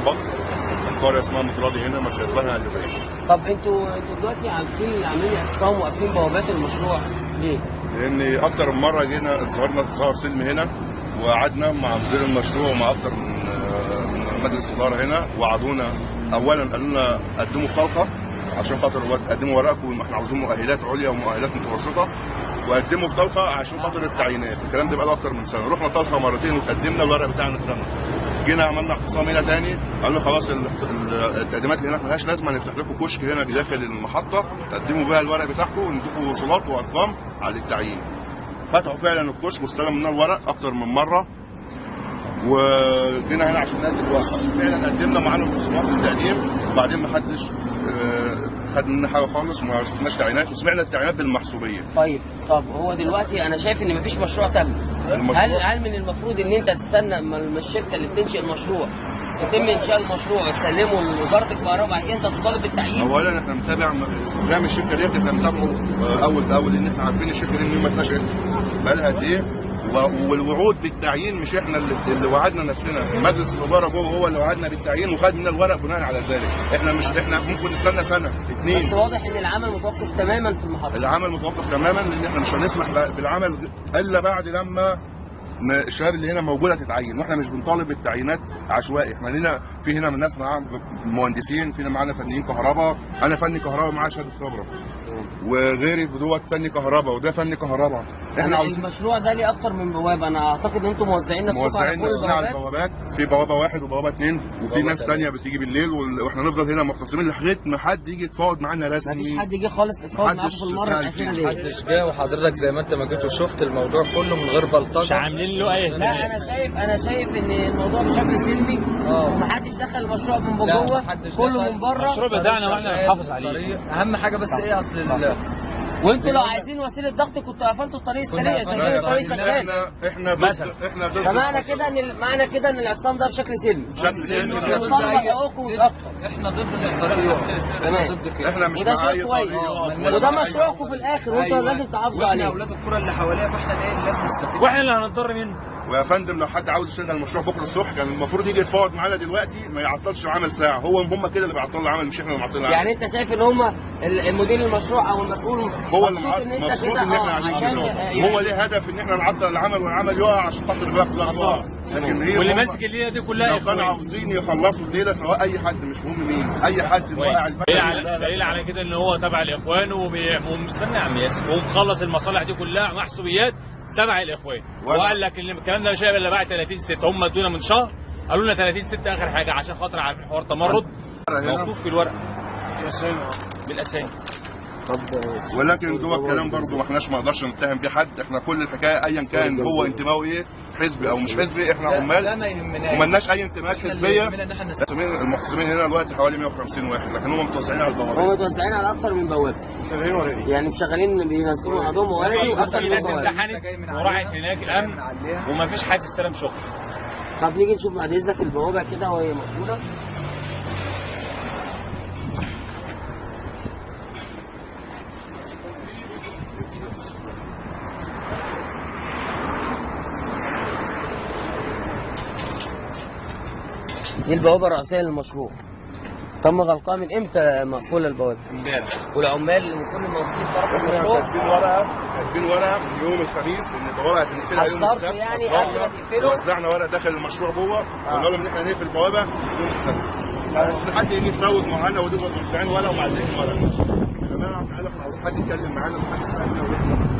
بط من قريه اسمها مطرادي هنا مركز بنها اللبناني. طب انتوا دلوقتي عاملين اعتصام واقفين بوابات المشروع ليه؟ لان اكتر من مره جينا ظهر سلم هنا، وقعدنا مع مدير المشروع ومع اكتر من مجلس اداره هنا، وعدونا اولا قالوا لنا قدموا في طلقه عشان خاطر قدموا ورقكم، احنا عاوزين مؤهلات عليا ومؤهلات متوسطه، وقدموا في طلقه عشان خاطر التعيينات. الكلام ده بقى له اكتر من سنه، رحنا طلقه مرتين وقدمنا الورق بتاعنا اترمى. جينا عملنا اعتصام هنا تاني، قالوا خلاص التقديمات اللي هناك ملهاش لازمه، نفتح لكم كشك هنا داخل المحطه تقدموا بيها الورق بتاعكم ونديكم وصولات وارقام على التعيين. فتحوا فعلا الكشك واستلم لنا الورق اكتر من مره، وجينا هنا عشان نقدم الورق. فعلا قدمنا معانا وصولات التقديم، وبعدين ما حدش خد مننا حاجه خالص وما شفناش تعيينات، وسمعنا التعيينات بالمحسوبيه. طب هو دلوقتي انا شايف ان مفيش مشروع تم. هل من المفروض ان انت تستنى اما الشركه اللي بتنشئ المشروع يتم انشاء المشروع وتسلمه لوزاره الكهرباء بعد كده انت تطالب بالتعيين؟ اولا احنا متابع برنامج الشركه ديت، احنا متابعه اول باول، ان احنا عارفين الشركه دي من يوم ما اتنشأت بقى لها قد ايه، والوعود بالتعيين مش احنا اللي وعدنا نفسنا، مجلس الاداره جوه هو اللي وعدنا بالتعيين وخد منا الورق بناء على ذلك. احنا ممكن نستنى سنه اتنين، بس واضح ان العمل متوقف تماما في المحطه. العمل متوقف تماما، لان احنا مش هنسمح بالعمل الا بعد لما الشباب اللي هنا موجوده تتعين، واحنا مش بنطالب بالتعيينات عشوائي. احنا هنا من ناس معاهم مهندسين، فينا معانا فنيين كهرباء، انا فني كهرباء معايا شهاده خبره، وغيري في دوت فني كهرباء وده فني كهرباء. احنا عاوزين المشروع ده ليه اكتر من بوابه، انا اعتقد ان انتم موزعين نفسكم على البوابات، في بوابه واحد وبوابه اثنين، وفي ناس ثانيه بتيجي بالليل، واحنا نفضل هنا مختصمين لغايه ما حد يجي يتفاوض معانا رسمي. مفيش حد جه خالص يتفاوض معاكم في المره الاخيره ليه؟ محدش جه، وحضرتك زي ما انت ما جيت وشفت الموضوع كله من غير بلطجه، مش عاملين له اي. لا انا شايف ان الموضوع بشكل سلمي، ومحدش دخل المشروع من جوه، كله من بره. المشروع بتاعنا واحنا نحافظ عليه. اهم حاجه بس ايه، اصل وانتوا لو عايزين وسيله ضغط كنتوا قفلتوا الطريق السريع، سايبين الطريق شغال. احنا ضد فمعنى كده ان الاعتصام ده بشكل سلمي. بشكل سلمي بنطلب حقوقكم مش اكتر. احنا ضد ان الطريق يقف، احنا ضد كده. احنا مش وده مع شيء كويس، وده مشروعكم في الاخر وانتوا لازم تحافظوا عليه. واحنا اولاد الكره اللي حواليها، فاحنا اللي لازم نستفيد، واحنا اللي هنضر منه. ويا فندم لو حد عاوز يشتغل المشروع بكره الصبح كان المفروض يجي يتفاوض معانا دلوقتي، ما يعطلش العمل ساعه. هم كده اللي بيعطلوا العمل، مش احنا اللي بنعطل العمل. يعني انت شايف ان هم المدير المشروع او المسؤول هو اللي مبسوط ان انت مبسوط ان احنا قاعدين، هو ليه هدف ان احنا نعطل العمل والعمل يقع عشان خاطر الوقت يقع. لكن هي واللي ماسك الليله دي كلها لو كانوا عاوزين يخلصوا الليله، سواء اي حد مش مهم مين، اي حد واقع دليل على كده ان هو تبع الاخوان ومستني عم ياسر ومخلص المصالح دي كلها محسوبيات تبع الاخوان، وقال لك ان الكلام ده مش هيبقى الا بعد 30/6. هم ادونا من شهر قالوا لنا 30/6 اخر حاجه، عشان خاطر عارفين حوار تمرد مكتوب في الورق بالاسامي. ولكن جوه الكلام برضه ما احناش، ما نقدرش نتهم بيه حد. احنا كل الحكايه ايا كان هو انتمائه ايه، حزبي او مش حزبي، احنا عمال ومالناش اي انتماءات حزبيه. المحتسبين هنا دلوقتي حوالي 150 واحد، لكن هم متوزعين على البوابات. هم متوزعين على اكتر من بوابه، يعني شغالين بينزلوا عندهم موارد واكتر من ناس بوابه. امتحنت وراحت هناك الامن وما فيش حد استلم شغل. طب نيجي نشوف بعد اذنك البوابه كده وهي مقفوله. دي البوابه الرئيسيه للمشروع. تم غلقها من امتى مقفوله البوابه؟ امبارح. والعمال وكل الموظفين طرف المشروع كاتبين ورقه يوم الخميس ان البوابه هتنقفلها يوم السبت. يعني قبل ما تقفلوا وزعنا ورق داخل المشروع جوه، وقلنا لهم ان احنا هنقفل البوابه يوم السبت. بس حد يجي يتفاوض معانا ودول موزعين ورق ومعلقين ورق. يا جماعه احنا عاوزين حد يتكلم معانا وحد يسالنا.